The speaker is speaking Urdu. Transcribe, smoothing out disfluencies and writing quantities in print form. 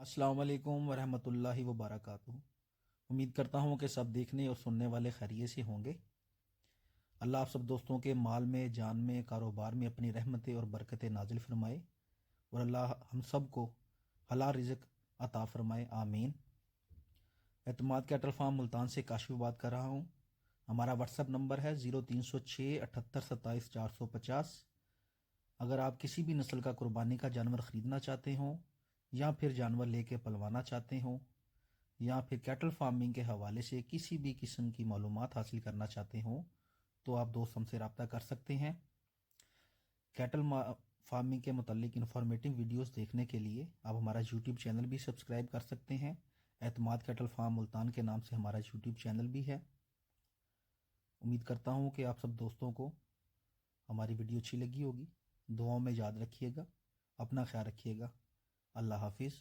السلام علیکم ورحمۃ اللہ وبرکاتہ۔ امید کرتا ہوں کہ سب دیکھنے اور سننے والے خیریت سے ہوں گے۔ اللہ آپ سب دوستوں کے مال میں، جان میں، کاروبار میں اپنی رحمتیں اور برکتیں نازل فرمائے، اور اللہ ہم سب کو حلال رزق عطا فرمائے، آمین۔ اعتماد کیٹل فارم ملتان سے کاشف بات کر رہا ہوں۔ ہمارا واٹس ایپ نمبر ہے 0306 78 27 450۔ اگر آپ کسی بھی نسل کا قربانی کا جانور خریدنا چاہتے ہوں، یا پھر جانور لے کے پلوانا چاہتے ہوں، یا پھر کیٹل فارمنگ کے حوالے سے کسی بھی قسم کی معلومات حاصل کرنا چاہتے ہوں، تو آپ دوست ہم سے رابطہ کر سکتے ہیں۔ کیٹل فارمنگ کے متعلق انفارمیٹو ویڈیوز دیکھنے کے لیے آپ ہمارا یوٹیوب چینل بھی سبسکرائب کر سکتے ہیں۔ اعتماد کیٹل فارم ملتان کے نام سے ہمارا یوٹیوب چینل بھی ہے۔ امید کرتا ہوں کہ آپ سب دوستوں کو ہماری ویڈیو اچھی لگی ہوگی۔ دعاؤں میں یاد رکھیے گا، اپنا خیال رکھیے گا۔ اللہ حافظ۔